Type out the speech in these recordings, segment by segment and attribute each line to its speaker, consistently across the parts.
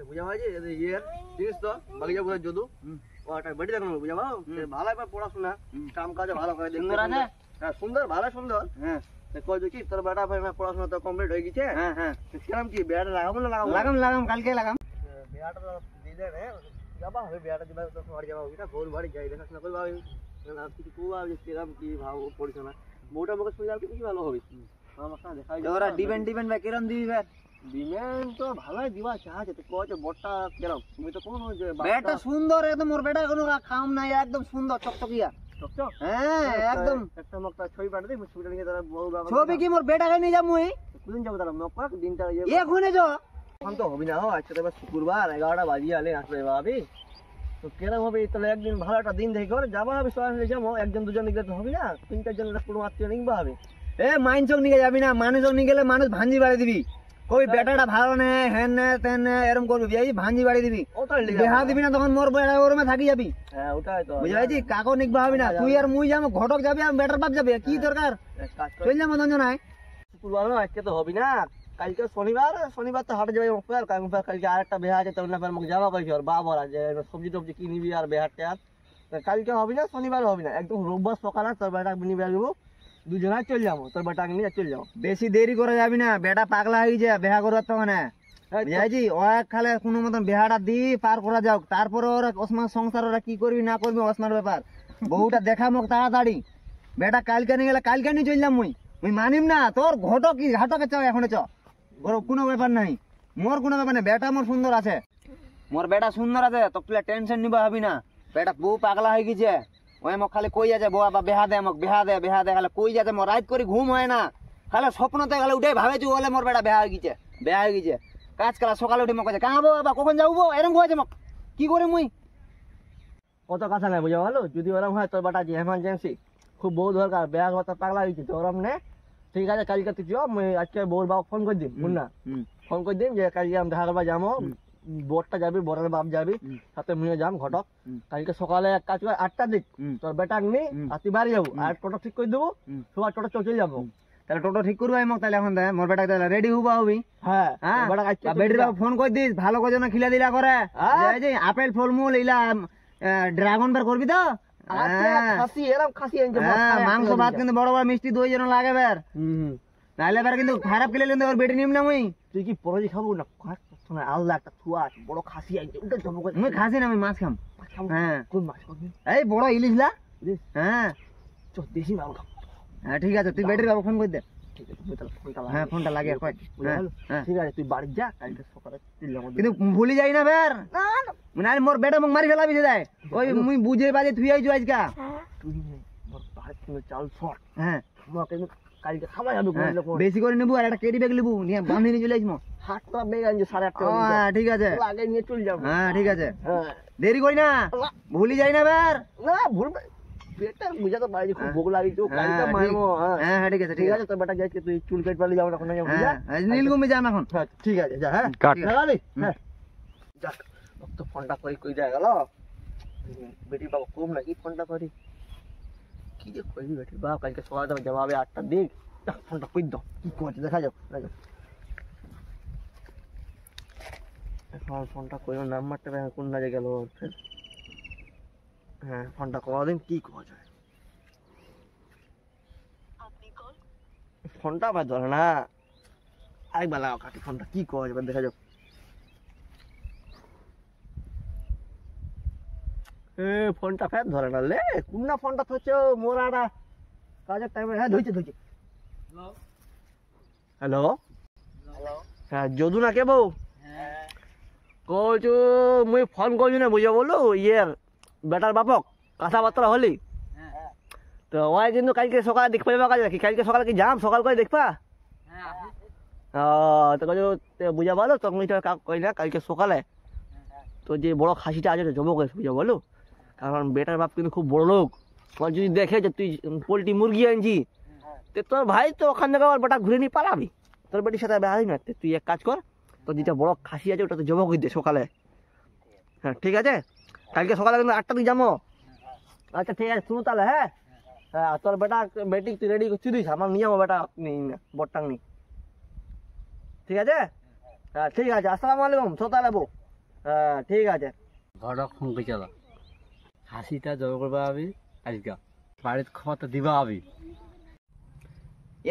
Speaker 1: বুঝা ভাইজি ইয়ের জিনিস তো বাগিচা বুঝা যদু ওটা বেটি দেখুন বুঝা ভাও ভালো একবার পড়াশোনা কাম কাজে ভালো করে সুন্দর আছে হ্যাঁ সুন্দর ভালো সুন্দর হ্যাঁ কই দেখি তোর বেটা ভাই পড়াশোনা তো কমপ্লিট হয়ে গেছে হ্যাঁ হ্যাঁ কিরম কি বেড়া লাগাবো না লাগাম কালকে লাগাম বেড়াটা দিলে রে যাবা হবে বেড়াটা দিবা তো বাড়ি যাবা এটা গোল বাড়ি যাই দেখাশোনা করবা কিছু কুয়া কিরম কি ভাব পড়াশোনা মোটা মুখে শুনে যাও কি ভালো হবে আমার সাথে দেখাই ওরা ডিপেন্ড ভাই কিরম দিবি ভাই ডিমেন্ড তো ভালোই দিবা চাচ্ছে তো কত বড়টা কিরম তুমি তো কোন যে বেটা সুন্দর একদম ওর বেটা কোনো কাম নাই একদম সুন্দর চকচকিয়া চকচক হ্যাঁ একদম একটা মকটা ছবি পাঠাই দে ছবিটা নিয়ে তারা বহু বাবা ছবি কি মোর বেটাকে নিয়ে যাম মুই কোন যাব তারা নকপাক দিনটা এখনে যাও এখন তো হবে না আজকে তো শুক্রবার 11টা বাজিয়ে আলে আসবে ভাবি তো কেরম হবে তাহলে একদিন ভালো একটা দিন দেখে করে যাবা হবে সবাই যাবো একজন দুজন নিয়ে তো হবে না তিন চারজন পুরো আত্মীয় নিবা হবে এ মাইনচক নিয়ে যাবি না মানুষক নিয়ে গেলে মানুষ ভাঞ্জি বাড়ি দিবি কই বেটাটা ভালো নে হেন নে তেন নে এরকম করবি এই ভাঞ্জি বাড়ি দিবি দেহা দিবি না তখন মোর বেটা ওরমে থাকি যাবি হ্যাঁ ওটাই তো বুঝাইছি কাকো নিকবা হবি না তুই আর মুই যাবো ঘটক যাবি আর বেটার বাপ যাবে কি দরকার চল যাবো দঞ্জনায় শুক্রবার না আজকে তো হবি না কালকে শনিবার তো হাটে যাবে কালকে আরেকটা বেহা আছে তখন আমাকে যাওয়া কইছি আর বাবার আছে সবজি টবজি কি নিবি আর বেহারটা আর কালকে হবি না শনিবার হবি না একদম রোববার সকালে তোর বেটা নিবে আসবো দুজনে চল যাবো তোর বেটাকে নিয়ে চল যাবো বেশি দেরি করে যাবি না বেটা পাগলা হয়ে যায় বেহা করার তো মানে বুঝাইছি অনেক খালে কোনো মতন বেহাটা দি পার করা যাও তারপরে ওরা ওসমান সংসার ওরা কি করবি না করবি ওসমার ব্যাপার বউটা দেখা মোক তাড়াতাড়ি বেটা কালকে নিয়ে গেলে কালকে নিয়ে চল যাম মুই মানিম না তোর ঘটক কি ঘাটকে চ এখন চ ওর কোনো ব্যাপার নাই মোর কোনো ব্যাপার নেই বেটা মোর সুন্দর আছে মোর বেটা সুন্দর আছে তো তুই টেনশন নিবা হবি না বেটা বউ পাগলা হয়ে গেছে ওই মোক খালি কই যাচ্ছে বউ বেহা দে মোক বেহা দে খালি কই যাচ্ছে মোর রাত করে ঘুম হয় না খালি স্বপ্নতে খালি উঠে ভাবেছি ওলে মোর বেটা বেহা হয়ে গেছে কাজ করা সকালে উঠে মোক কাঁ বো বাবা কখন যাবো এরকম হয়েছে মোক কি করে মুই কত কথা নাই বুঝা ভালো যদি ওরম হয় তোর বেটা যে এমার্জেন্সি খুব বউ দরকার বেহা কথা পাগলা হয়ে গেছে ওরম নে ঠিক আছে কালকে তুই চ মুই আজকে বউর বাবা ফোন করে দিম মুন্না ফোন করে দিম যে কালকে আমি দেখা করবা যাবো বোরটা যাবি বরের বাপ যাবি সাথে মুয়ে যাম ঘটক কালকে সকালে এক কাজ করে 8টার দিক তোর বেটা নি আর তুই বাড়ি যাবো আর টোটো ঠিক করে দেবো সবাই টোটো চলে যাবো তাহলে টোটো ঠিক করবো আমি তাহলে এখন মোর বেটা তাহলে রেডি হবা হবি হ্যাঁ বেটির বাবা ফোন করে দিস ভালো করে যেন খিলা দিলা করে আপেল ফলমূল ইলা ড্রাগন বার করবি তো মাংস ভাত কিন্তু বড় বড় মিষ্টি দই যেন লাগে বের নাহলে এবার কিন্তু খারাপ খেলে কিন্তু ওর বেটি নিম না মুই তুই কি পরোজি খাবো না আল্লাহ একটা থুয়া বড় খাসি আনছে ওটা খাবো মুই খাসি না আমি মাছ খাম হ্যাঁ কোন মাছ খাবি এই বড় ইলিশ লা হ্যাঁ চ দেশি মাছ খাবো হ্যাঁ ঠিক আছে তুই বেটির বাবা ফোন করে দে ঠিক আছে তুই তাহলে ফোনটা হ্যাঁ ফোনটা লাগিয়ে কই ঠিক আছে তুই বাড়ি যা কালকে সকালে কিন্তু ভুলি যাই না বের না মানে মোর বেটা মোক মারি ফেলাবি যায় ওই মুই বুঝে বাজে তুই আইছো আজকা তুই মোর বাড়ি থেকে চাল শর্ট হ্যাঁ আমাকে কালকে খাওয়া যাবে বেশি করে নেবো আর একটা কেডি ব্যাগ নেবো নিয়ে বাঁধে নিয়ে চলে আসবো 7টা ব্যাগ আনছে 8.5 হ্যাঁ ঠিক আছে আগে নিয়ে চলে যাবো হ্যাঁ ঠিক আছে হ্যাঁ দেরি করি না ভুলি যাই না বের না ভুলবে পেটটা বুঝা তো বাইরে খুব ভোগ লাগি তো কালকে মারবো হ্যাঁ হ্যাঁ ঠিক আছে তো বেটা যাইছে তুই চুল কেটে পালি যাও এখন না বুঝা হ্যাঁ নীলগুমে যাম এখন ঠিক আছে যা হ্যাঁ লাগালি হ্যাঁ যা তো ফোনটা কই দেয়া গেল বেটি বাবা কম নাকি ফোনটা করি কি যে কইবি বেটি বাবা কালকে সকালে তো জবাবে 8টার দিক ফোনটা কই দাও কি করছে দেখা যাও এখন ফোনটা কই নাম্বারটা কোন না গেল হ্যাঁ ফোনটা করা দিন কি করা যায় ফোনটা আবার ধরে না আরেকবার লাগাও কাটি ফোনটা কি করা যাবে দেখা যাও ফোনটা ফের ধরে না লে কোন না ফোনটা থচ্ছে মোরাটা কাজের টাইমে হ্যাঁ ধইছে হ্যালো হ্যাঁ যদু না কে বউ কইছু মুই ফোন করছি না বুঝা বলো ইয়ের বেটার বাপক কথাবার্তা হলি তো ওই কিন্তু কালকে সকালে দেখতে পাবা কাজ কি কালকে সকালে কি যাম সকাল করে দেখবা তো কইছো বুঝা বলো তখন কই না কালকে সকালে তো যে বড় খাসিটা আছে জমো করে বুঝা বলো কারণ বেটার বাপ কিন্তু খুব বড় লোক তোমার যদি দেখে যে তুই পোল্ট্রি মুরগি আনছি তো তোর ভাই তো ওখান থেকে আবার বেটা ঘুরে নিয়ে পালাবি তোর বেটির সাথে বেড়াবি না তুই এক কাজ কর তো যেটা বড় খাসি আছে ওটা তো জমা করে দে সকালে হ্যাঁ ঠিক আছে কালকে সকালে কিন্তু 8টার দিকে যাবো আচ্ছা ঠিক আছে শুনো তাহলে হ্যাঁ হ্যাঁ তোর বেটা বেটি তুই রেডি করছি দিস আমার নিয়ে যাবো বেটা বটটাং নি ঠিক আছে হ্যাঁ ঠিক আছে আসসালামু আলাইকুম সো তাহলে হ্যাঁ ঠিক আছে।
Speaker 2: ঘটক ফোন করে চলো, হাসিটা জয় করবা আমি আজকে বাড়ির খবরটা দিবা আমি।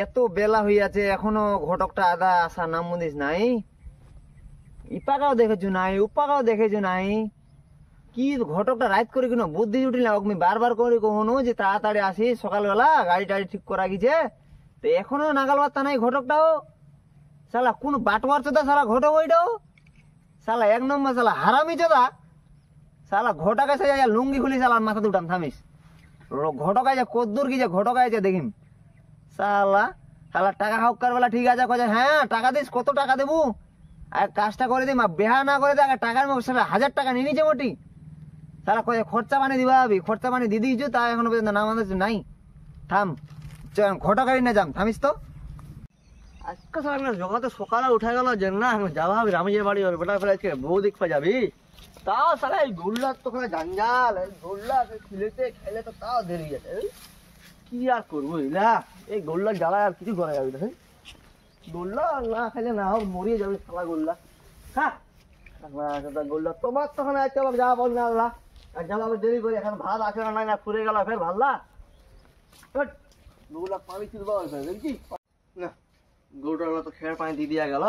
Speaker 3: এত বেলা হইয়াছে এখনো ঘটকটা আদা আসা নাম মন্দির নাই, ইপাকাও দেখেছো নাই, উপাকাও দেখেছো নাই। কি ঘটকটা রাত করে কিনা বুদ্ধি জুটিল না, আমি বারবার করে কখনো যে তাড়াতাড়ি আসি সকালবেলা গাড়ি টাড়ি ঠিক করা গেছে, তো এখনো নাগাল বার্তা নাই ঘটকটাও। শালা কোন বাটওয়ার চোদা শালা ঘটক ওইটাও, শালা এক নম্বর শালা হারামি চোদা। শালা ঘটক এসে যায় লুঙ্গি খুলি শালা মাথা দুটাম থামিস, ঘটক আছে কদ্দুর কি যে ঘটক আছে দেখিম। শালা শালা টাকা হকার বেলা ঠিক আছে, কয়ে হ্যাঁ টাকা দিস, কত টাকা দেবো, আর কাজটা করে দিই, বেহা না করে দেয় টাকার মধ্যে 1000 টাকা নিয়ে নিচে মোটি। শালা কয়ে খরচা পানি দিবা ভাবি, খরচা পানি দিয়ে দিয়েছো তা এখনো পর্যন্ত নাম আমাদের নাই। থাম ঘটকারি না যাম, থামিস তো।
Speaker 1: আজকে সারা জগতে সকালে উঠে গেল যে না যাবা হবে রামিজের বাড়ি বেটা ফেলে আজকে বউ দেখতে যাবি, তাও সারা এই গোল্লার তো ওখানে জঞ্জাল, এই গোল্লা খেলেতে খেলে তো তাও দেরি গেছে। কি আর করবো ইলা, এই গোল্লার জ্বালায় আর কিছু করা যাবে না। গোল্লা না খেলে না হোক মরিয়ে যাবে সালা গোল্লা। হ্যাঁ গোল্লা তোমার তখন আজকে আবার যাওয়া বল না আল্লাহ, আর যাবো আবার দেরি করে, এখন ভাত আছে না নাই না ফুরে গেল ফের ভাল্লা গোল্লা পানি তুলবা দেখছি না, গরুটা তো খেয়ার পানি দিয়ে দিয়া গেল,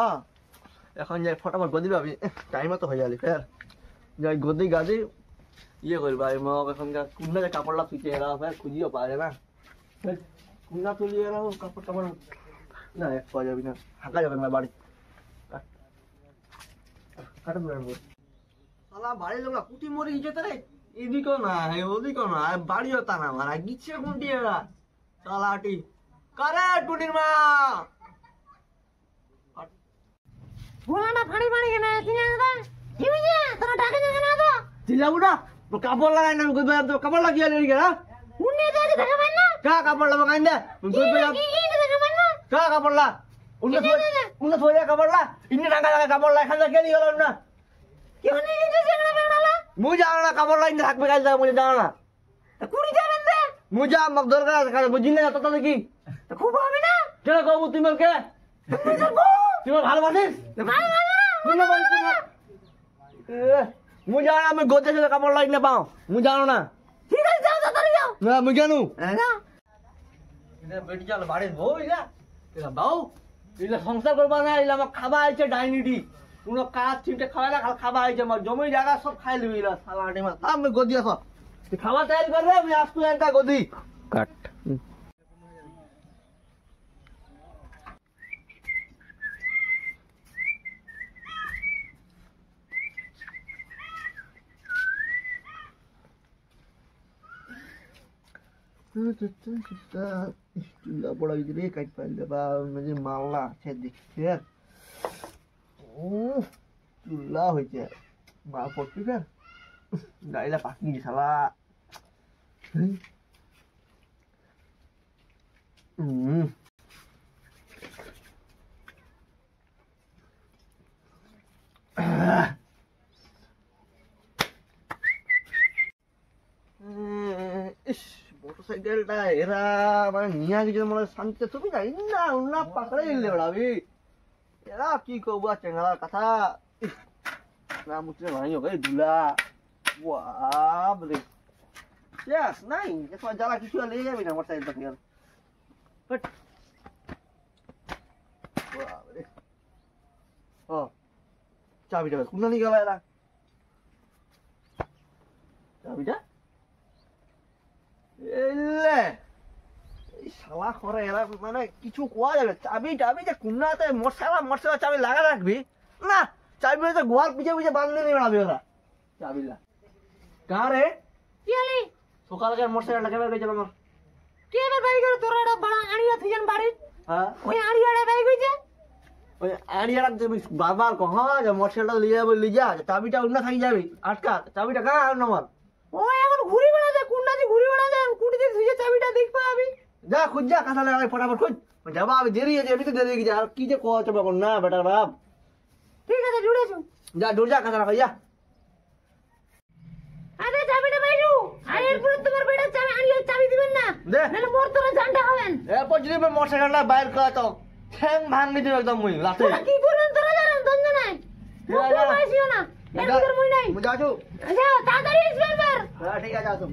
Speaker 1: এখন যাই ফটাফট গদি পাবি, টাইমও তো হয়ে যালি ফের যাই গদি গাদি ইয়ে করবা মগ এখনকার কুন্ডা যে কাপড়টা তুইতে এরা ফের খুঁজিও পাওয়া যায় না, কুন্ডা তুলি এরা কাপড় টাপড় না এক পাওয়া যাবি না, হাঁকা যাবে না বাড়ি বাড়ির লোক কুটি মরে গেছে রে, এদিকেও না ওদিকেও না, বাড়িও তা না মারা গিচ্ছে কুন্টি এরা চালাটি কারে টুটির মা
Speaker 4: ভোলাটা ফাড়ি ফাড়ি কেন চিনা কি হইছে তোরা ডাকে না কেন তো
Speaker 1: চিল্লাবো না, কাপড় লাগাই না কইবা তো কাপড় লাগিয়ে লই গেলা
Speaker 4: উন্নে তো আজ দেখা পাই না
Speaker 1: কা কাপড় লাগা কাইন দে কইবা
Speaker 4: কি দেখা পাই না
Speaker 1: কা কাপড় লা উন্না থইয়া কাপড় লা ইন্নে টাকা লাগা কাপড় লা এখান থেকে নিয়ে গেল না
Speaker 4: কি হনে গেছে সেগড়া বেগড়ালা
Speaker 1: মুই জানো না কাপড় লা ইন্নে থাকবে কাল যা মুই জানো না
Speaker 4: কুড়ি যাবেন দে
Speaker 1: মুই যা মগ দরকার আছে বুঝিন না তত দেখি
Speaker 4: খুব হবে না
Speaker 1: কেন কবু তুমি কে তুমি ভালোবাসিস মুই জানো না আমি গোতে ছেলে কাপড় লাই না পাও মুই জানো না,
Speaker 4: ঠিক আছে যাও তাড়াতাড়ি যাও
Speaker 1: না মুই জানো
Speaker 4: না
Speaker 1: এটা বেটি চল বাড়ির বউ ইলা ইলা বউ ইলা সংসার করবা না, ইলা আমার খাবা আইছে ডাইনিটি কোনো কাজ চিন্তা খাওয়া না খাবা আইছে আমার জমি জায়গা সব খাই লবি ইলা সালা আটিমা আমি গদি আস তুই খাওয়া তৈরি করবে আমি আসতো একা গদি
Speaker 3: কাট
Speaker 1: চুলা পড়া গেছে রে কাট পাইলে বা মালনা আছে দেখছে চুলা হয়েছে মাল পড়ছি ফের গাড়িটা পাকি শালা মোটরসাইকেলটা এরা মানে নিয়ে গেছে মনে শান্তিতে তুমি যাই না উন্না পাকড়ে গেলে বেড়াবি এরা কি করবো চেঙ্গালার কথা না মুখে ভাই হোক ধুলা বাবরে ইয়াস নাই এখন জ্বালা কিছু লেগে যাবি না মোটরসাইকেলটা থেকে বাবরে ও চাবিটা কোনটা নিয়ে গেল এরা চাবিটা এলে এই শালা করে এরা মানে কিছু কোয়া যাবে চাবি টাবি যে কুন্নাতে মশলা চাবি লাগা রাখবি না, চাবি তো গোয়াল পিছে পিছে বাঁধলে নিয়ে বেড়াবি ওরা চাবিলা কার রে
Speaker 4: কি হলি
Speaker 1: সকালকার মোটরসাইকেলটা কেবে গেছিল আমার
Speaker 4: কে এবার বাড়ি করে তোরা একটা বড় আড়িয়া থিজান বাড়ি
Speaker 1: হ্যাঁ
Speaker 4: ওই আড়িয়াড়া বাড়ি কইছে
Speaker 1: ওই আড়িয়াটা বারবার কহ যে মোটরসাইকেলটা লিয়ে যাবে লিয়ে যা চাবিটা অন্য থাকি যাবি আটকা চাবিটা কার আর নম্বর
Speaker 4: ও এখন ঘুরি বেড়া যায় কুন্ডাতে ঘুরি বেড়া যায় কুড়ি দিন থিজে চাবিটা দেখবা আমি
Speaker 1: যা খুঁজ যা কাঁথা লাগা ফটাফট খুঁজ যাবা আমি দেরি আছে এমনিতে দেরি গেছে আর কি যে কোয়া চাবে না বেটার বাপ
Speaker 4: ঠিক আছে জুড়েছো
Speaker 1: যা দূর যা কাঁথা লাগা যা
Speaker 4: আরে চাবিটা বাইরু আর এরপরে তোমার বেটা চাবি আড়িয়া চাবি দিবেন না
Speaker 1: দে
Speaker 4: নাহলে মোর তোরা জানটা হবেন
Speaker 1: এরপর যদি আমি মোটরসাইকেলটা বাইর করা তো ঠ্যাং ভাঙি দিবে একদম মুই লাতে
Speaker 4: কি করবেন তোরা জানেন দঞ্জ নাই
Speaker 1: যা, যা।
Speaker 4: পাইছিও না এর ভিতর মুই নাই
Speaker 1: মুই যাচ্ছু
Speaker 4: যাও তাড়াতাড়ি আসবে বার
Speaker 1: হ্যাঁ ঠিক আছে আসুন